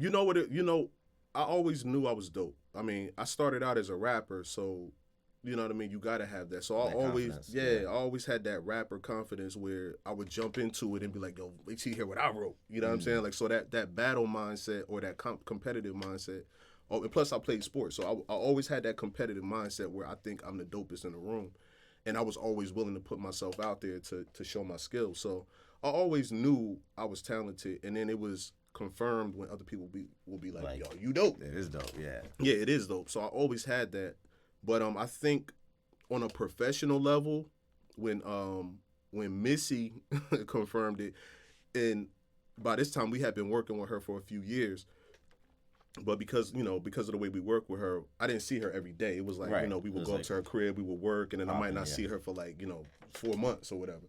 You know what? I always knew I was dope. I mean, I started out as a rapper, so you know what I mean. You gotta have that. So I That always, confidence, yeah, yeah. I always had that rapper confidence where I would jump into it and be like, "Yo, wait till you hear what I wrote." You know what I'm saying? Like, so that battle mindset or that competitive mindset. Oh, and plus I played sports, so I always had that competitive mindset where I think I'm the dopest in the room, and I was always willing to put myself out there to show my skills. So I always knew I was talented, and then it was confirmed when other people will be like, Like, "Yo, you dope." it is dope, yeah. Yeah, it is dope. So I always had that, but I think on a professional level, when Missy confirmed it, and by this time we had been working with her for a few years, but because of the way we work with her, I didn't see her every day. It was like Right. we It would was go up like to her crib, we would work, and then I might popping, not yeah. see her for like 4 months or whatever.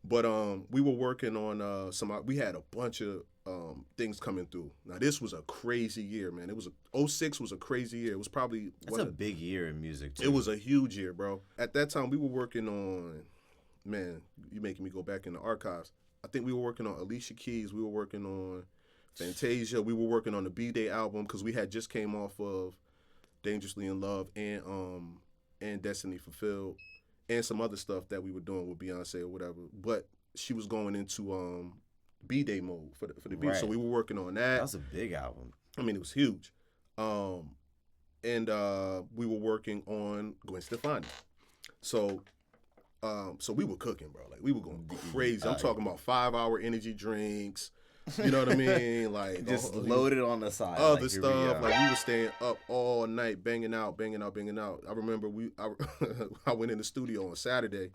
But we were working on we had a bunch of things coming through. Now this was a crazy year, man. It was '06 was a crazy year. It was probably That's a big year in music, too. it was a huge year, bro. At that time we were working on, man, you making me go back in the archives. I think we were working on Alicia Keys, we were working on Fantasia, we were working on the B-Day album because we had just came off of Dangerously in Love and Destiny Fulfilled and some other stuff that we were doing with Beyonce or whatever. But she was going into B-Day mode for the beat. Right. So we were working on that. That was a big album. I mean, it was huge. And we were working on Gwen Stefani. So we were cooking, bro. Like we were going crazy. I'm talking about 5-hour energy drinks. You know what I mean? Like Just loaded on the side. other like, here we stuff. go. Like we were staying up all night, banging out. I remember I went in the studio on Saturday,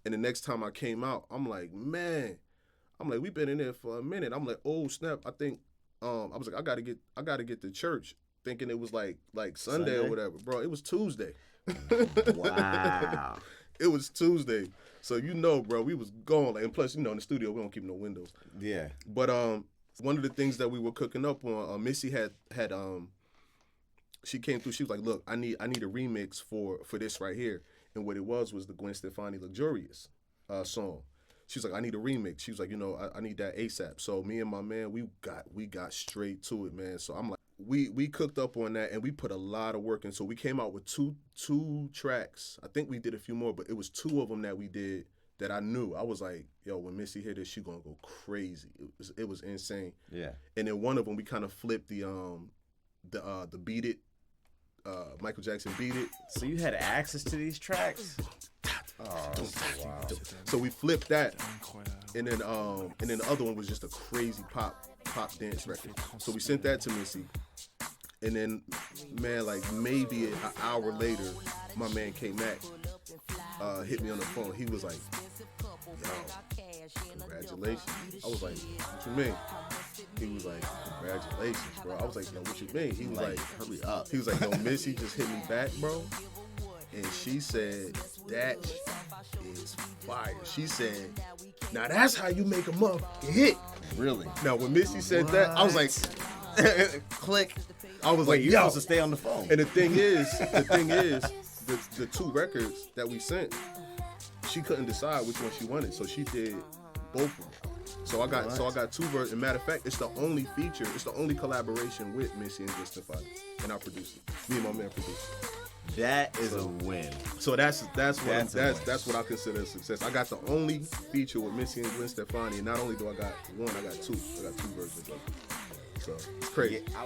and the next time I came out, I'm like, man, we've been in there for a minute. I'm like, oh snap! I think I was like, I gotta get to church, thinking it was like Sunday or whatever, bro. It was Tuesday. Wow. It was Tuesday. So bro, we was going, like, and plus, in the studio we don't keep no windows. Yeah. But one of the things that we were cooking up on, Missy had she came through. She was like, "Look, I need a remix for this right here." And what it was the Gwen Stefani "Luxurious" song. She was like, "I need a remix." She was like, I need that ASAP." So me and my man, we got straight to it, man. So I'm like, we cooked up on that, and we put a lot of work in. So we came out with two tracks. I think we did a few more, but it was two of them that we did that I knew. I was like, yo, when Missy hear this, she gonna go crazy. It was insane. Yeah. And then one of them, we kind of flipped the Beat It, Michael Jackson Beat It. So you had access to these tracks? Oh, wow. So we flipped that, and then the other one was just a crazy pop dance record. So we sent that to Missy, and then, man, like maybe an hour later, my man K-Mac hit me on the phone. He was like, yo, congratulations. I was like, what you mean? He was like, congratulations, bro. I was like, yo, what you mean? He was like, hurry up. He was like, yo, Missy just hit me back, bro. And she said, that is fire. She said, now that's how you make a motherfucking hit. Really? Now, when Missy said that, I was like, click. I was Wait, like, you're yo. supposed to stay on the phone. And the thing is, the two records that we sent, she couldn't decide which one she wanted, so she did both of them. So I got two versions. As a matter of fact, it's the only feature, it's the only collaboration with Missy and Gwen Stefani, and I produced it. Me and my man produced it. That is a win. So that's what I consider a success. I got the only feature with Missy and Gwen Stefani, and not only do I got one, I got two. I got two versions of it. So it's crazy. Yeah,